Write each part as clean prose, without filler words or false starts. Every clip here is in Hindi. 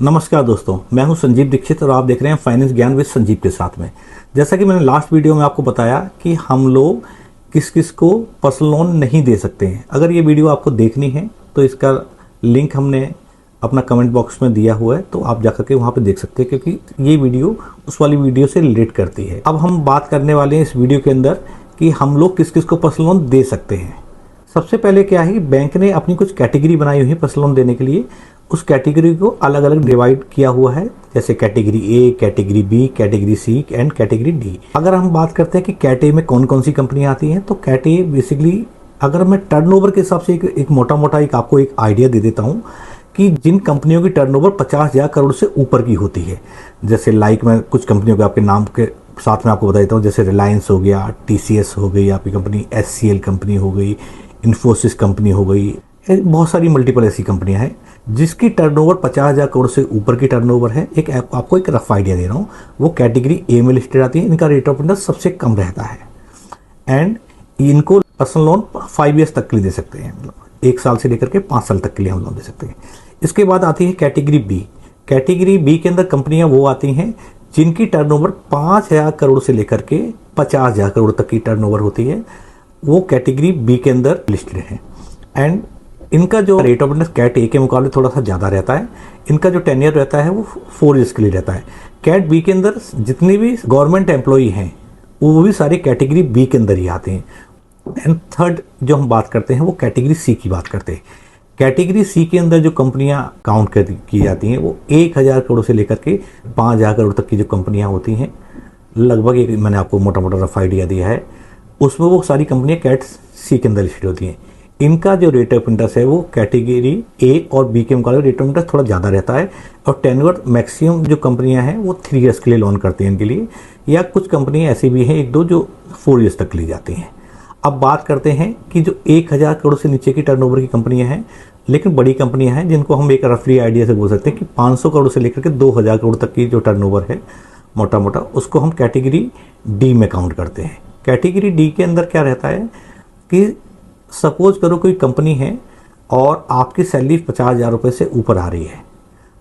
नमस्कार दोस्तों, मैं हूं संजीव दीक्षित और आप देख रहे हैं फाइनेंस ज्ञान विद संजीव के साथ में। जैसा कि मैंने लास्ट वीडियो में आपको बताया कि हम लोग किस किस को पर्सनल लोन नहीं दे सकते हैं। अगर ये वीडियो आपको देखनी है तो इसका लिंक हमने अपना कमेंट बॉक्स में दिया हुआ है, तो आप जाकर के वहाँ पे देख सकते हैं, क्योंकि ये वीडियो उस वाली वीडियो से रिलेट करती है। अब हम बात करने वाले हैं इस वीडियो के अंदर कि हम लोग किस किस को पर्सनल लोन दे सकते हैं। सबसे पहले क्या है कि बैंक ने अपनी कुछ कैटेगरी बनाई हुई है पर्सनल लोन देने के लिए। उस कैटेगरी को अलग अलग डिवाइड किया हुआ है, जैसे category A, category B, category C and category D. अगर हम बात करते हैं कि कैट ए में कौन कौन सी कंपनियां आती हैं, तो कैट ए बेसिकली अगर मैं टर्नओवर के हिसाब से एक मोटा मोटा आपको एक आइडिया दे देता हूँ कि जिन कंपनियों की टर्नओवर 50,000 करोड़ से ऊपर की होती है, जैसे मैं कुछ कंपनियों के आपके नाम के साथ में आपको बता देता हूँ, जैसे रिलायंस हो गया, TCS हो गई आपकी कंपनी, SCL कंपनी हो गई, इन्फोसिस कंपनी हो गई, बहुत सारी मल्टीपल ऐसी कंपनियां हैं जिसकी टर्नओवर 50,000 करोड़ से ऊपर की टर्नओवर है। आपको एक रफ आइडिया दे रहा हूँ, वो कैटेगरी ए में लिस्टेड आती है। इनका रेट ऑफ इंटरेस्ट सबसे कम रहता है एंड इनको पर्सनल लोन 5 ईयर्स तक के लिए दे सकते हैं, मतलब 1 साल से लेकर के 5 साल तक के लिए हम लोन दे सकते हैं। इसके बाद आती है कैटेगरी बी। कैटेगरी बी के अंदर कंपनियां वो आती हैं जिनकी टर्नओवर 5,000 करोड़ से लेकर के 50,000 करोड़ तक की टर्नओवर होती है, वो कैटेगरी बी के अंदर लिस्टेड है। एंड इनका जो रेट ऑफ इंटरेस्ट कैट ए के मुकाबले थोड़ा सा ज़्यादा रहता है। इनका जो टेन्योर रहता है वो 4 ईयर्स के लिए रहता है। कैट बी के अंदर जितने भी गवर्नमेंट एम्प्लॉई हैं वो भी सारे कैटेगरी बी के अंदर ही आते हैं। एंड थर्ड जो हम बात करते हैं वो कैटेगरी सी की बात करते हैं। कैटेगरी सी के अंदर जो कंपनियां काउंट की जाती हैं वो 1,000 करोड़ से लेकर के 5,000 करोड़ तक की जो कंपनियां होती हैं, लगभग एक मैंने आपको मोटा मोटा रफ आइडिया दिया है, उसमें वो सारी कंपनियां कैट सी के अंदर लिस्टेड होती हैं। इनका जो रेट ऑफ इंटरेस्ट है वो कैटेगरी ए और बी के मुकाबले रेट ऑफ इंटरेस्ट थोड़ा ज़्यादा रहता है। और टेन्योर मैक्सिमम जो कंपनियां हैं वो 3 ईयर्स के लिए लोन करती हैं इनके लिए, या कुछ कंपनियां ऐसी भी हैं 1-2 जो 4 ईयर्स तक ली जाती हैं। अब बात करते हैं कि जो 1,000 करोड़ से नीचे की टर्नओवर की कंपनियां हैं, लेकिन बड़ी कंपनियां हैं जिनको हम एक रफली आइडिया से बोल सकते हैं कि 500 करोड़ से लेकर के 2,000 करोड़ तक की जो टर्नओवर है मोटा मोटा, उसको हम कैटेगरी डी में काउंट करते हैं। कैटेगरी डी के अंदर क्या रहता है कि सपोज करो कोई कंपनी है और आपकी सैलरी 50,000 रुपये से ऊपर आ रही है,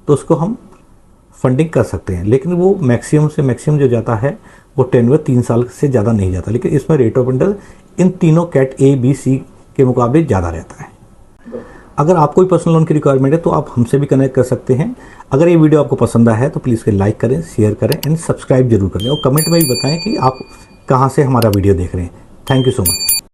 तो उसको हम फंडिंग कर सकते हैं, लेकिन वो मैक्सिमम से मैक्सिमम जो जाता है वो टेन्योर 3 साल से ज़्यादा नहीं जाता। लेकिन इसमें रेट ऑफ इंटरेस्ट इन तीनों कैट ए बी सी के मुकाबले ज़्यादा रहता है। अगर आपको कोई पर्सनल लोन की रिक्वायरमेंट है तो आप हमसे भी कनेक्ट कर सकते हैं। अगर ये वीडियो आपको पसंद आया है तो प्लीज़ लाइक करें, शेयर करें एंड सब्सक्राइब जरूर करें, और कमेंट में भी बताएं कि आप कहाँ से हमारा वीडियो देख रहे हैं। Thank you so much.